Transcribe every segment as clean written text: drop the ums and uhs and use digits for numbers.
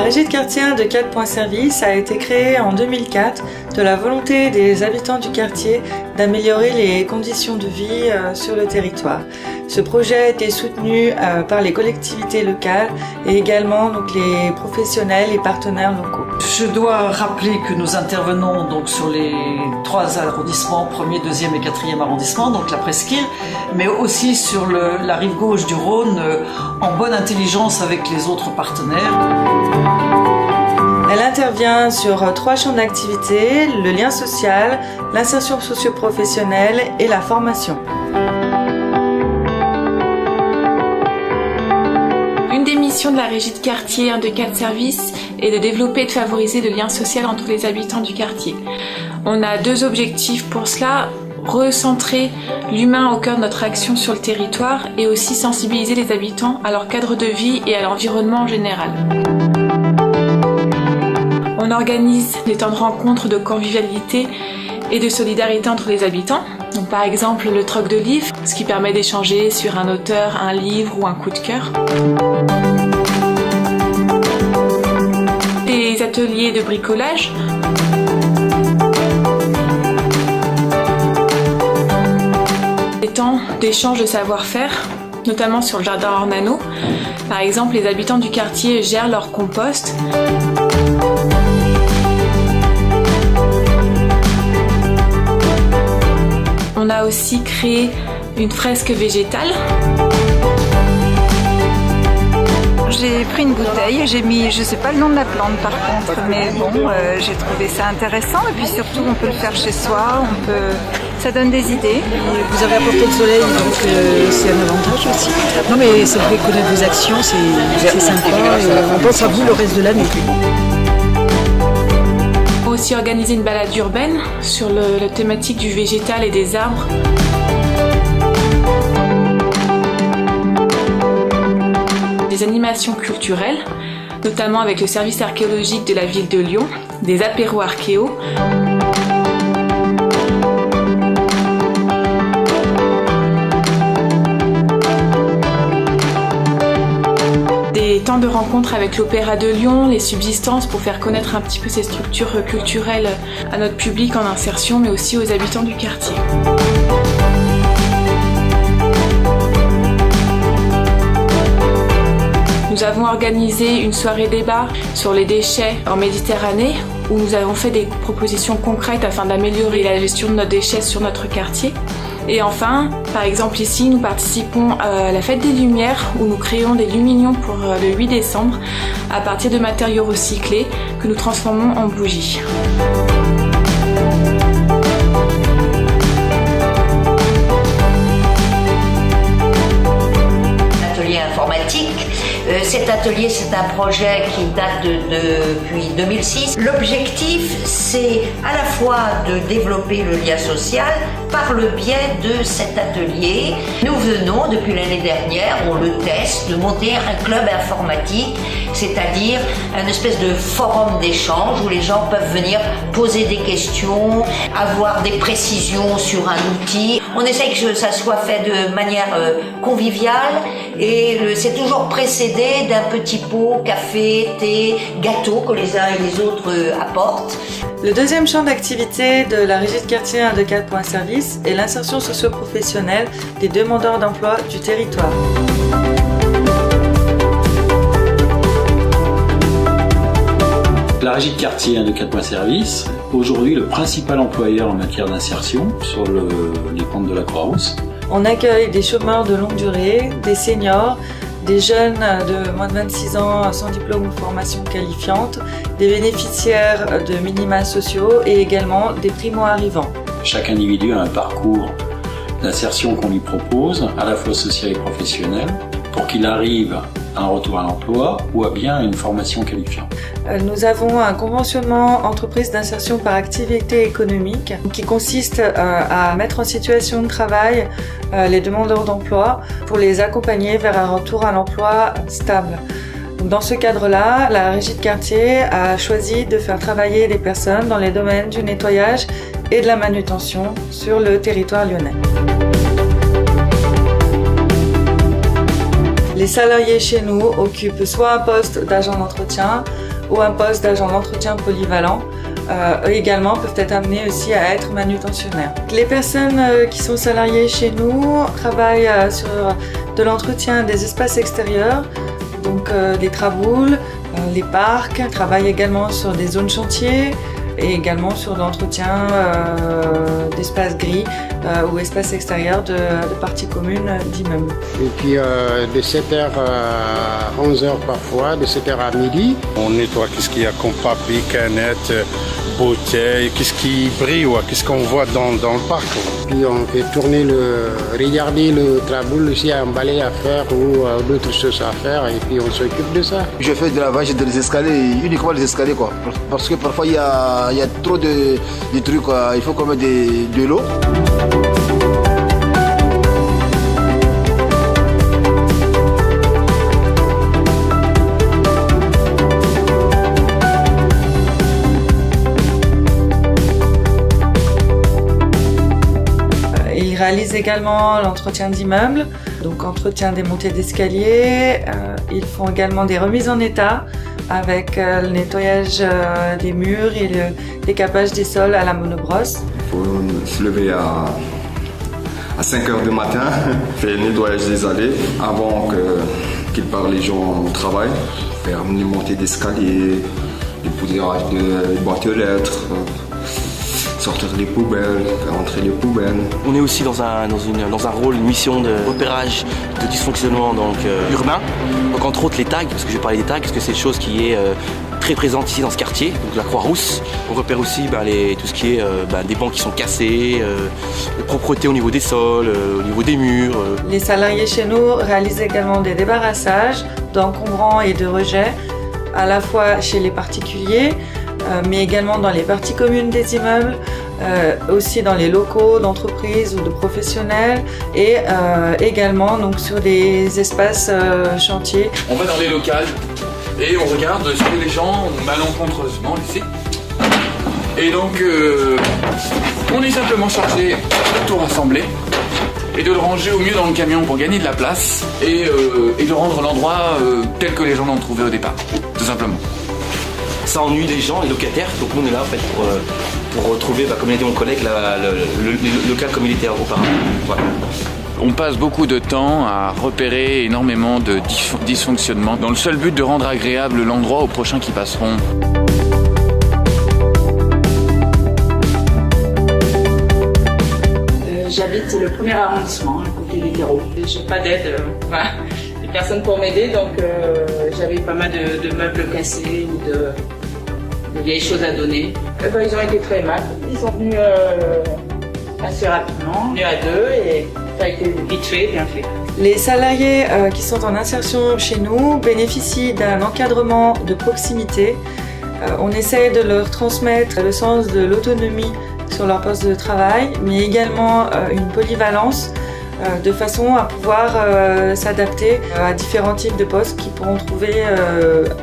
régie de quartier 1 de 4 points service a été créée en 2004 de la volonté des habitants du quartier d'améliorer les conditions de vie sur le territoire. Ce projet a été soutenu par les collectivités locales et également donc, les professionnels et partenaires locaux. Je dois rappeler que nous intervenons donc sur les 3 arrondissements, 1er, 2e et 4e arrondissement, donc la presqu'île, mais aussi sur la rive gauche du Rhône, en bonne intelligence avec les autres partenaires. Elle intervient sur 3 champs d'activité, le lien social, l'insertion socio-professionnelle et la formation. Une des missions de la régie de quartier 1 de 4 services est de développer et de favoriser le lien social entre les habitants du quartier. On a 2 objectifs pour cela, recentrer l'humain au cœur de notre action sur le territoire et aussi sensibiliser les habitants à leur cadre de vie et à l'environnement en général. On organise des temps de rencontre, de convivialité et de solidarité entre les habitants. Donc, par exemple, le troc de livres, ce qui permet d'échanger sur un auteur, un livre ou un coup de cœur. Des ateliers de bricolage. Des temps d'échange de savoir-faire, notamment sur le jardin Ornano. Par exemple, les habitants du quartier gèrent leur compost. On a aussi créé une fresque végétale. J'ai pris une bouteille, j'ai mis, je sais pas le nom de la plante par contre, mais bon, j'ai trouvé ça intéressant et puis surtout on peut le faire chez soi, ça donne des idées. Vous avez apporté le soleil, donc c'est un avantage aussi. Non mais c'est vrai, connaître vos actions, c'est sympa et on pense à vous le reste de l'année. On a aussi organisé une balade urbaine sur la thématique du végétal et des arbres. Des animations culturelles, notamment avec le service archéologique de la ville de Lyon, des apéros archéo. Des temps de rencontre avec l'Opéra de Lyon, les subsistances pour faire connaître un petit peu ces structures culturelles à notre public en insertion, mais aussi aux habitants du quartier. Nous avons organisé une soirée débat sur les déchets en Méditerranée où nous avons fait des propositions concrètes afin d'améliorer la gestion de nos déchets sur notre quartier. Et enfin, par exemple ici, nous participons à la Fête des Lumières où nous créons des luminions pour le 8 décembre à partir de matériaux recyclés que nous transformons en bougies. L'atelier informatique. Cet atelier, c'est un projet qui date depuis 2006. L'objectif, c'est à la fois de développer le lien social par le biais de cet atelier. Nous venons, depuis l'année dernière, on le teste, de monter un club informatique, c'est-à-dire un espèce de forum d'échange où les gens peuvent venir poser des questions, avoir des précisions sur un outil. On essaye que ça soit fait de manière conviviale et c'est toujours précédé d'un petit pot, café, thé, gâteau que les uns et les autres apportent. Le deuxième champ d'activité de la régie de quartier 1 de 4 points service est l'insertion socio-professionnelle des demandeurs d'emploi du territoire. La régie de quartier 1 de 4 points service, aujourd'hui le principal employeur en matière d'insertion sur les comptes de la Croix-Rousse. On accueille des chômeurs de longue durée, des seniors, des jeunes de moins de 26 ans sans diplôme ou formation qualifiante, des bénéficiaires de minima sociaux et également des primo-arrivants. Chaque individu a un parcours d'insertion qu'on lui propose, à la fois social et professionnel, pour qu'il arrive à un retour à l'emploi ou à bien une formation qualifiante. Nous avons un conventionnement entreprise d'insertion par activité économique qui consiste à mettre en situation de travail les demandeurs d'emploi pour les accompagner vers un retour à l'emploi stable. Dans ce cadre-là, la régie de quartier a choisi de faire travailler des personnes dans les domaines du nettoyage et de la manutention sur le territoire lyonnais. Les salariés chez nous occupent soit un poste d'agent d'entretien ou un poste d'agent d'entretien polyvalent, eux également peuvent être amenés aussi à être manutentionnaires. Les personnes qui sont salariées chez nous travaillent sur de l'entretien des espaces extérieurs, donc des traboules, les parcs, travaillent également sur des zones chantiers et également sur l'entretien d'espaces gris ou espaces extérieurs de parties communes d'immeubles. Et puis de 7h à 11h parfois, de 7h à midi. On nettoie qu'est-ce qu'il y a comme papier, canettes, bouteilles, qu'est-ce qui brille, qu'est-ce qu'on voit dans le parc. Puis on fait tourner regarder le traboule s'il y a un balai à faire ou d'autres choses à faire et puis on s'occupe de ça. Je fais de lavage des escaliers, uniquement des escaliers quoi. Parce que parfois il y a trop de trucs quoi. Il faut qu'on mette de l'eau. Ils réalisent également l'entretien d'immeubles, donc entretien des montées d'escalier. Ils font également des remises en état avec le nettoyage des murs et le décapage des sols à la monobrosse. Il faut se lever à 5h du matin, faire le nettoyage des allées avant qu'ils partent les gens au travail, faire les montées d'escalier, le poudrage de boîtes aux lettres, sortir les poubelles, faire entrer les poubelles. On est aussi dans un rôle, une mission de repérage de dysfonctionnement urbain. Donc entre autres les tags, parce que je vais parler des tags, parce que c'est une chose qui est très présente ici dans ce quartier, donc la Croix-Rousse. On repère aussi tout ce qui est des bancs qui sont cassés, la propreté au niveau des sols, au niveau des murs. Les salariés chez nous réalisent également des débarrassages d'encombrants et de rejets, à la fois chez les particuliers, mais également dans les parties communes des immeubles, aussi dans les locaux d'entreprises ou de professionnels et également donc, sur des espaces chantiers. On va dans les locales et on regarde ce que les gens malencontreusement laissé. Et donc on est simplement chargé de tout rassembler et de le ranger au mieux dans le camion pour gagner de la place et de rendre l'endroit tel que les gens l'ont trouvé au départ, tout simplement. Ça ennuie les gens, les locataires, donc nous on est là en fait pour retrouver, comme l'a dit mon collègue, le local comme il était auparavant. Voilà. On passe beaucoup de temps à repérer énormément de dysfonctionnements dans le seul but de rendre agréable l'endroit aux prochains qui passeront. J'habite le 1er arrondissement, à côté des terreaux. J'ai pas d'aide, des personnes pour m'aider, donc j'avais pas mal de meubles cassés ou de vieilles choses à donner. Ils ont été très aimables. Ils sont venus assez rapidement, venus à deux et ça a été vite fait, bien fait. Les salariés qui sont en insertion chez nous bénéficient d'un encadrement de proximité. On essaie de leur transmettre le sens de l'autonomie sur leur poste de travail, mais également une polyvalence de façon à pouvoir s'adapter à différents types de postes qu'ils pourront trouver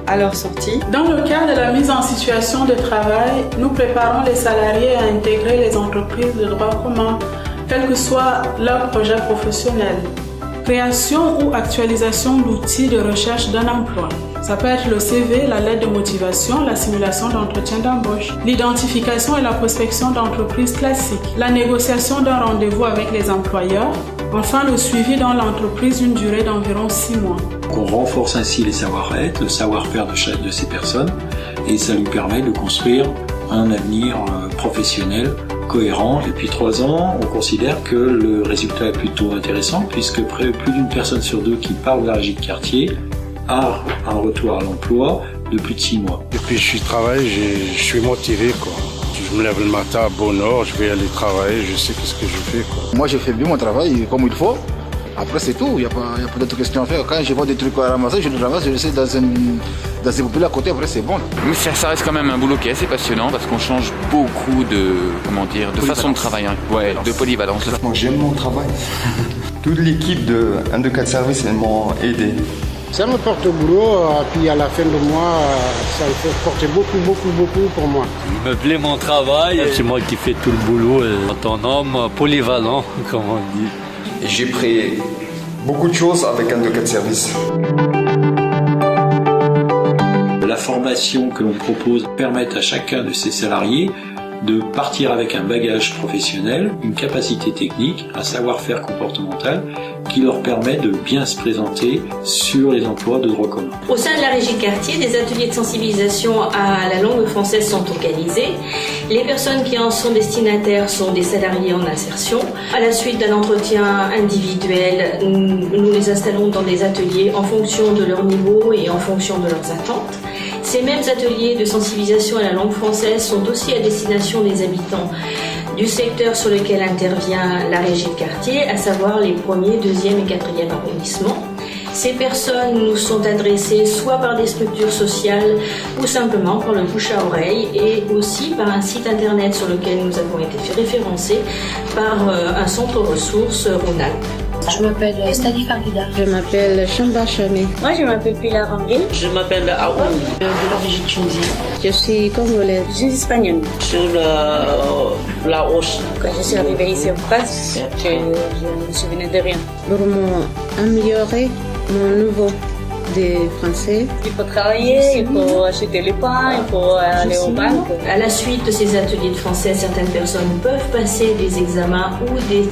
à leur sortie. Dans le cadre de la mise en situation de travail, nous préparons les salariés à intégrer les entreprises de droit commun, quel que soit leur projet professionnel. Création ou actualisation d'outils de recherche d'un emploi. Ça peut être le CV, la lettre de motivation, la simulation d'entretien d'embauche, l'identification et la prospection d'entreprises classiques, la négociation d'un rendez-vous avec les employeurs, enfin le suivi dans l'entreprise d'une durée d'environ 6 mois. On renforce ainsi les savoir-être, le savoir-faire de chaque de ces personnes et ça lui permet de construire un avenir professionnel cohérent. Depuis 3 ans, on considère que le résultat est plutôt intéressant puisque plus d'une personne sur 2 qui part de la régie de quartier a un retour à l'emploi de plus de 6 mois. Depuis que je travaille, je suis motivé quoi. Je me lève le matin à bonne heure, je vais aller travailler, je sais ce que je fais quoi. Moi je fais bien mon travail comme il faut. Après c'est tout, il n'y a pas d'autres questions à faire. Quand je vois des trucs à ramasser, je les ramasse, je les laisse dans un poubelle à côté, après c'est bon. Mais ça reste quand même un boulot qui est assez passionnant parce qu'on change beaucoup de façon de travail, de polyvalence. Moi j'aime mon travail. Toute l'équipe de 1, 2, 4 services m'ont aidé. Ça me porte au boulot, puis à la fin du mois, ça me fait porter beaucoup pour moi. Il me plaît mon travail, c'est moi qui fais tout le boulot, autonome, polyvalent, comme on dit. J'ai pris beaucoup de choses avec 1, 2, 4 services. La formation formations que l'on propose permettent à chacun de ces salariés de partir avec un bagage professionnel, une capacité technique, un savoir-faire comportemental qui leur permet de bien se présenter sur les emplois de droit commun. Au sein de la Régie de quartier, des ateliers de sensibilisation à la langue française sont organisés. Les personnes qui en sont destinataires sont des salariés en insertion. À la suite d'un entretien individuel, nous les installons dans des ateliers en fonction de leur niveau et en fonction de leurs attentes. Ces mêmes ateliers de sensibilisation à la langue française sont aussi à destination des habitants du secteur sur lequel intervient la Régie de quartier, à savoir les 1er, 2e et 4e arrondissements. Ces personnes nous sont adressées soit par des structures sociales ou simplement par le bouche à oreille et aussi par un site internet sur lequel nous avons été référencés par un centre ressources Rhône-Alpes. Je m'appelle Stadi Farida. Je m'appelle Chamba Chamé. Moi, je m'appelle Pilar Rangel. Je m'appelle Aoun. De l'origine tunisienne. Je suis congolaise. Je suis espagnole. Sur la hausse. Quand je suis arrivée ici en France, je ne me souvenais de rien. Pour m'améliorer mon niveau des Français. Il faut travailler, il faut acheter le pain, il faut aller au banque. À la suite de ces ateliers de français, certaines personnes peuvent passer des examens ou des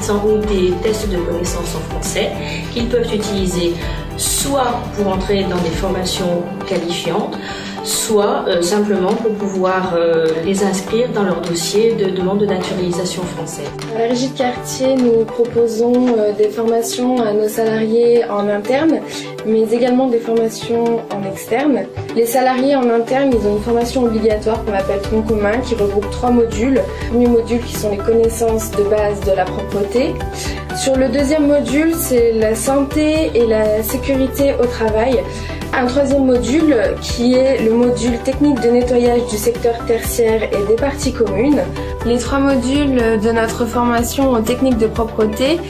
tests de connaissances en français qu'ils peuvent utiliser soit pour entrer dans des formations qualifiantes, soit simplement pour pouvoir les inscrire dans leur dossier de demande de naturalisation française. À la Régie de quartier, nous proposons des formations à nos salariés en interne, mais également des formations en externe. Les salariés en interne, ils ont une formation obligatoire qu'on appelle tronc commun, qui regroupe 3 modules. Le premier module qui sont les connaissances de base de la propreté. Sur le deuxième module, c'est la santé et la sécurité au travail. Un troisième module qui est le module technique de nettoyage du secteur tertiaire et des parties communes. Les 3 modules de notre formation aux techniques de propreté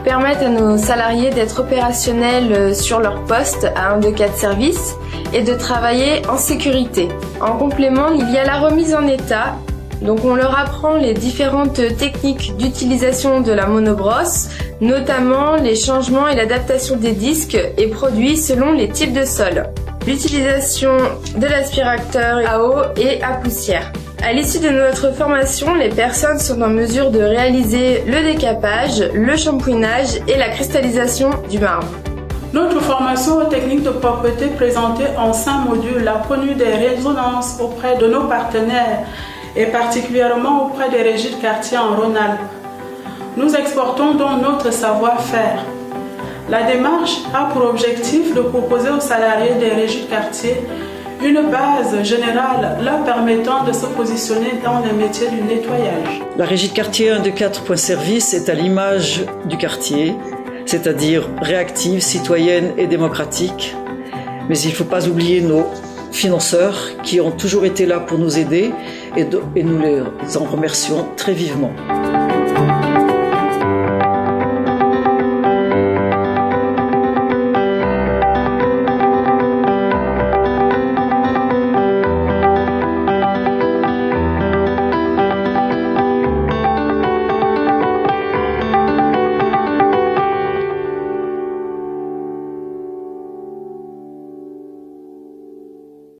permettent à nos salariés d'être opérationnels sur leur poste à 1, 2, 4 services et de travailler en sécurité. En complément, il y a la remise en état. Donc on leur apprend les différentes techniques d'utilisation de la monobrosse, notamment les changements et l'adaptation des disques et produits selon les types de sol. L'utilisation de l'aspirateur à eau et à poussière. À l'issue de notre formation, les personnes sont en mesure de réaliser le décapage, le shampouinage et la cristallisation du marbre. Notre formation aux techniques de propreté présentée en 5 modules a connu des résonances auprès de nos partenaires et particulièrement auprès des régies de quartier en Rhône-Alpes. Nous exportons donc notre savoir-faire. La démarche a pour objectif de proposer aux salariés des régies de quartier une base générale leur permettant de se positionner dans les métiers du nettoyage. La Régie de quartier 1 de 4 points service est à l'image du quartier, c'est-à-dire réactive, citoyenne et démocratique. Mais il ne faut pas oublier nos financeurs qui ont toujours été là pour nous aider et nous les en remercions très vivement.